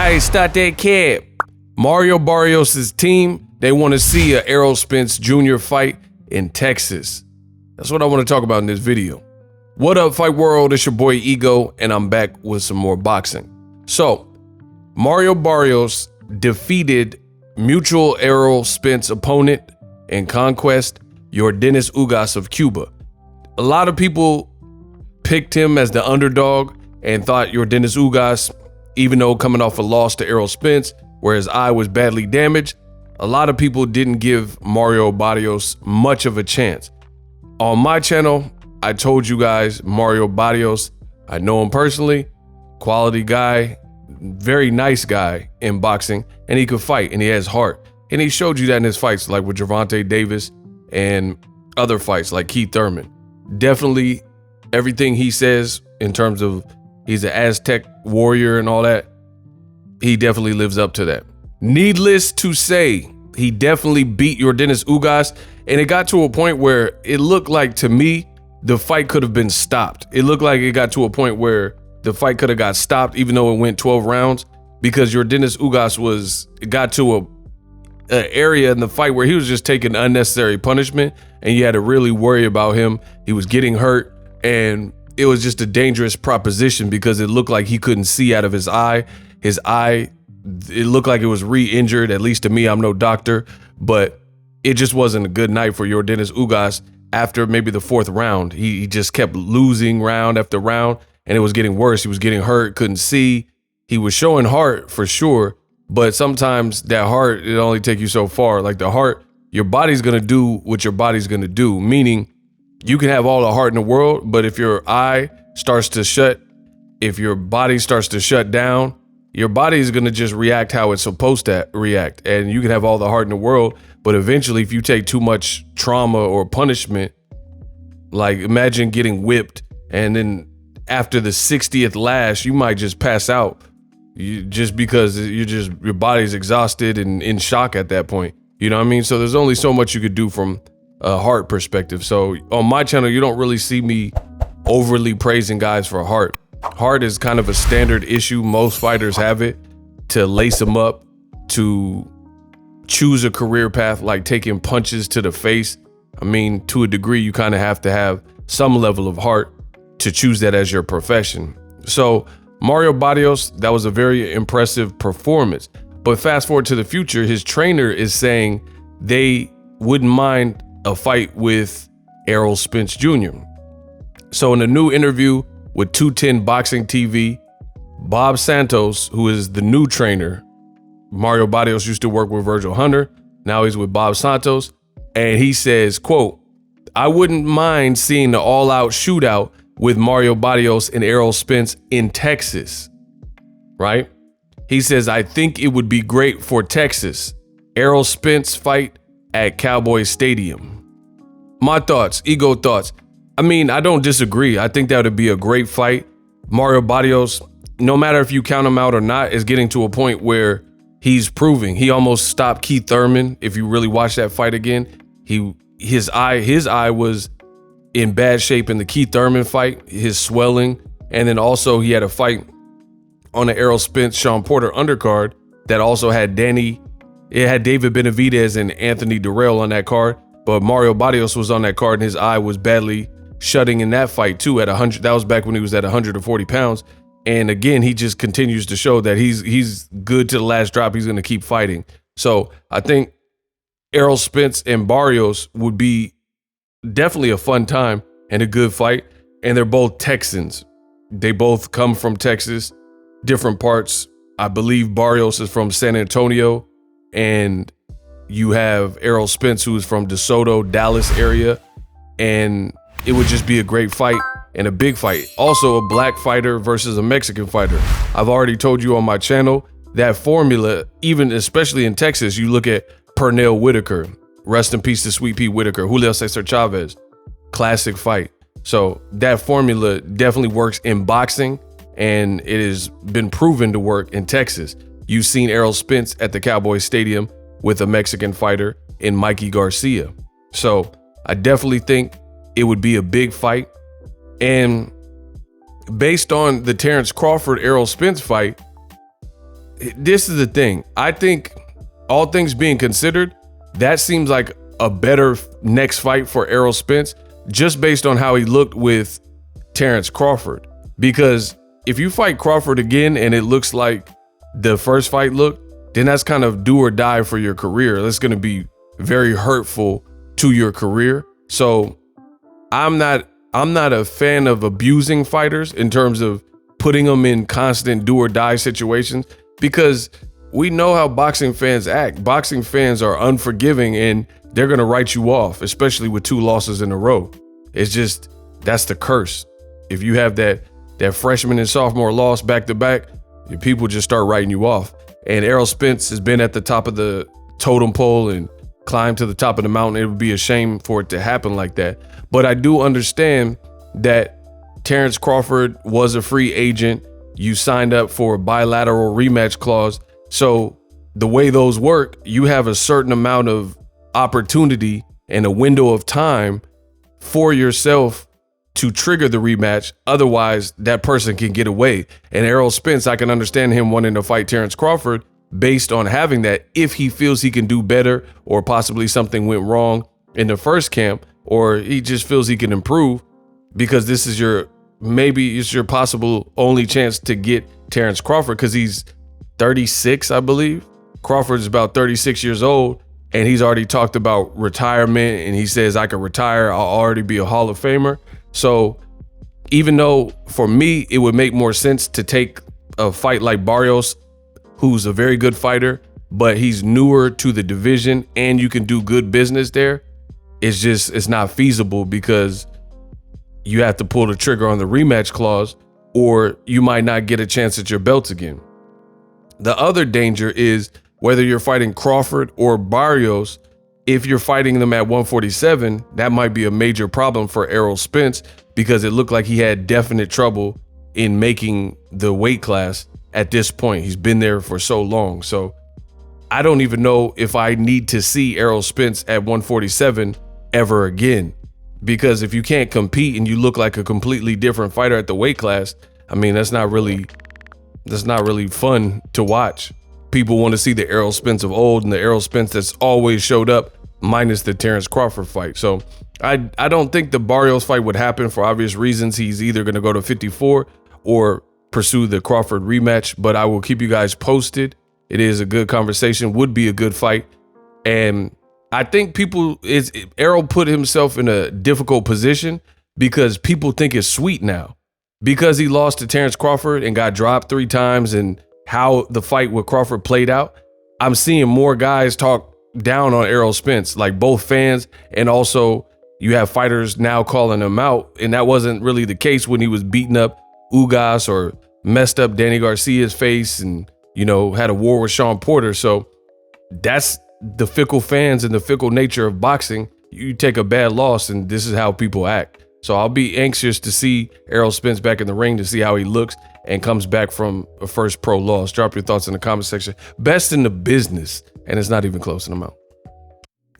Hey, start that cab. Mario Barrios' team, they want to see a Errol Spence Jr. fight in Texas. That's what I want to talk about in this video. What up, Fight World? It's your boy Ego, and I'm back with some more boxing. So, Mario Barrios defeated mutual Errol Spence opponent in Conquest, Yordenis Ugas of Cuba. A lot of people picked him as the underdog and thought Yordenis Ugas, even though coming off a loss to Errol Spence, where his eye was badly damaged, a lot of people didn't give Mario Barrios much of a chance. On my channel, I told you guys Mario Barrios, I know him personally, quality guy, very nice guy in boxing, and he could fight and he has heart. And he showed you that in his fights, like with Gervonta Davis and other fights like Keith Thurman. Definitely everything he says in terms of he's an Aztec warrior and all that, he definitely lives up to that. Needless to say, he definitely beat Yordenis Ugas, and it got to a point where it looked like, to me, the fight could have been stopped. It looked like it got to a point where the fight could have got stopped, even though it went 12 rounds, because Yordenis Ugas got to an area in the fight where he was just taking unnecessary punishment, and you had to really worry about him. He was getting hurt, and it was just a dangerous proposition because it looked like he couldn't see out of his eye. His eye, it looked like it was re-injured, at least to me. I'm no doctor, but it just wasn't a good night for Yordenis Ugas. After maybe the fourth round, he just kept losing round after round, and it was getting worse. He was getting hurt, couldn't see. He was showing heart for sure, but sometimes that heart, it only take you so far. Like the heart, your body's gonna do what your body's gonna do, meaning you can have all the heart in the world, but if your eye starts to shut, if your body starts to shut down, your body is going to just react how it's supposed to react. And you can have all the heart in the world, but eventually if you take too much trauma or punishment, like imagine getting whipped and then after the 60th lash, you might just pass out just because your body's exhausted and in shock at that point. You know what I mean? So there's only so much you could do from a heart perspective. So on my channel, you don't really see me overly praising guys for heart. Heart is kind of a standard issue. Most fighters have it, to lace them up, to choose a career path like taking punches to the face. I mean, to a degree, you kind of have to have some level of heart to choose that as your profession. So Mario Barrios, that was a very impressive performance. But fast forward to the future, his trainer is saying they wouldn't mind a fight with Errol Spence Jr. So in a new interview with 210 Boxing TV, Bob Santos, who is the new trainer, Mario Barrios used to work with Virgil Hunter, now he's with Bob Santos, and he says, quote, "I wouldn't mind seeing the all-out shootout with Mario Barrios and Errol Spence in Texas," right? He says, "I think it would be great for Texas. Errol Spence fight at Cowboy Stadium." My thoughts, Ego thoughts. I mean, I don't disagree. I think that would be a great fight. Mario Barrios, no matter if you count him out or not, is getting to a point where he's proving. He almost stopped Keith Thurman. If you really watch that fight again, his eye was in bad shape in the Keith Thurman fight, his swelling. And then also he had a fight on the Errol Spence, Sean Porter undercard that also had David Benavidez and Anthony Durrell on that card. But Mario Barrios was on that card and his eye was badly shutting in that fight too at 100. That was back when he was at 140 pounds. And again, he just continues to show that he's good to the last drop. He's going to keep fighting. So I think Errol Spence and Barrios would be definitely a fun time and a good fight. And they're both Texans. They both come from Texas, different parts. I believe Barrios is from San Antonio, and you have Errol Spence, who is from DeSoto, Dallas area. And it would just be a great fight and a big fight. Also a black fighter versus a Mexican fighter. I've already told you on my channel that formula, even especially in Texas, you look at Pernell Whitaker, rest in peace to Sweet Pea Whitaker, Julio Cesar Chavez, classic fight. So that formula definitely works in boxing, and it has been proven to work in Texas. You've seen Errol Spence at the Cowboy Stadium with a Mexican fighter in Mikey Garcia. So I definitely think it would be a big fight. And based on the Terrence Crawford Errol Spence fight, this is the thing. I think all things being considered, that seems like a better next fight for Errol Spence, just based on how he looked with Terrence Crawford. Because if you fight Crawford again and it looks like the first fight looked, then that's kind of do or die for your career. That's going to be very hurtful to your career. So I'm not a fan of abusing fighters in terms of putting them in constant do or die situations, because we know how boxing fans act. Boxing fans are unforgiving and they're going to write you off, especially with 2 losses in a row. It's just, that's the curse. If you have that freshman and sophomore loss back to back, people just start writing you off. And Errol Spence has been at the top of the totem pole and climbed to the top of the mountain. It would be a shame for it to happen like that. But I do understand that Terrence Crawford was a free agent. You signed up for a bilateral rematch clause. So the way those work, you have a certain amount of opportunity and a window of time for yourself to trigger the rematch. Otherwise, that person can get away. And Errol Spence, I can understand him wanting to fight Terrence Crawford based on having that, if he feels he can do better, or possibly something went wrong in the first camp, or he just feels he can improve, because this is maybe it's your possible only chance to get Terrence Crawford, because he's 36, I believe. Crawford's about 36 years old, and he's already talked about retirement, and he says, I can retire, I'll already be a Hall of Famer. So even though for me, it would make more sense to take a fight like Barrios, who's a very good fighter, but he's newer to the division and you can do good business there, it's not feasible, because you have to pull the trigger on the rematch clause, or you might not get a chance at your belts again. The other danger is whether you're fighting Crawford or Barrios. If you're fighting them at 147, that might be a major problem for Errol Spence, because it looked like he had definite trouble in making the weight class at this point. He's been there for so long. So I don't even know if I need to see Errol Spence at 147 ever again, because if you can't compete and you look like a completely different fighter at the weight class, I mean, that's not really fun to watch. People want to see the Errol Spence of old and the Errol Spence that's always showed up, minus the Terrence Crawford fight. So I don't think the Barrios fight would happen for obvious reasons. He's either going to go to 54 or pursue the Crawford rematch, but I will keep you guys posted. It is a good conversation, would be a good fight. And I think Errol put himself in a difficult position, because people think it's sweet now, because he lost to Terrence Crawford and got dropped 3 times, and how the fight with Crawford played out. I'm seeing more guys talk down on Errol Spence, like both fans, and also you have fighters now calling him out. And that wasn't really the case when he was beating up Ugas or messed up Danny Garcia's face and, had a war with Sean Porter. So that's the fickle fans and the fickle nature of boxing. You take a bad loss and this is how people act. So I'll be anxious to see Errol Spence back in the ring, to see how he looks and comes back from a first pro loss. Drop your thoughts in the comment section. Best in the business, and it's not even close in amount.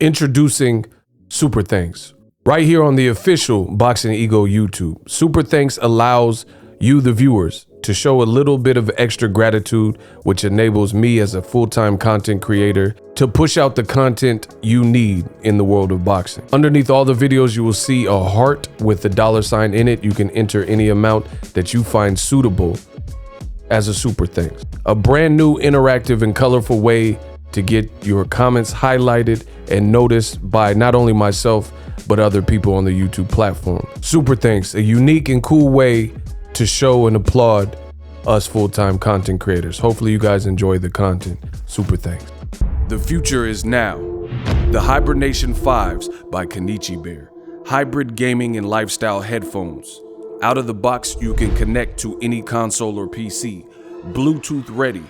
Introducing Super Thanks. Right here on the official Boxingego YouTube. Super Thanks allows you, the viewers, to show a little bit of extra gratitude, which enables me as a full-time content creator to push out the content you need in the world of boxing. Underneath all the videos, you will see a heart with the $sign in it. You can enter any amount that you find suitable as a super thanks. A brand new, interactive, and colorful way to get your comments highlighted and noticed by not only myself, but other people on the YouTube platform. Super thanks, a unique and cool way to show and applaud us full-time content creators. Hopefully you guys enjoy the content. Super thanks. The future is now. The Hibernation 5s by Kenichi Bear. Hybrid gaming and lifestyle headphones. Out of the box, you can connect to any console or PC. Bluetooth ready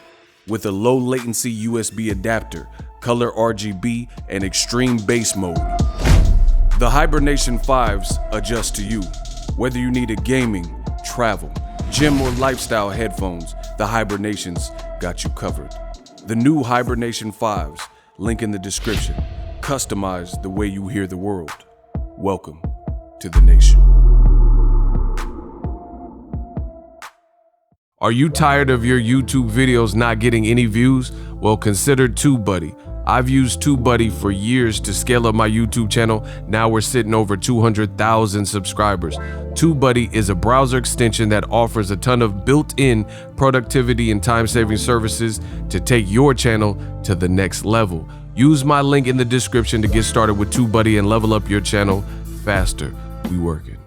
with a low latency USB adapter, color RGB, and extreme bass mode. The Hibernation 5s adjust to you. Whether you need a gaming, travel, gym, or lifestyle headphones, the Hibernations got you covered. The new Hibernation 5s, link in the description. Customize the way you hear the world. Welcome to the nation. Are you tired of your YouTube videos not getting any views? Well, consider TubeBuddy. I've used TubeBuddy for years to scale up my YouTube channel. Now we're sitting over 200,000 subscribers. TubeBuddy is a browser extension that offers a ton of built-in productivity and time-saving services to take your channel to the next level. Use my link in the description to get started with TubeBuddy and level up your channel faster. We working.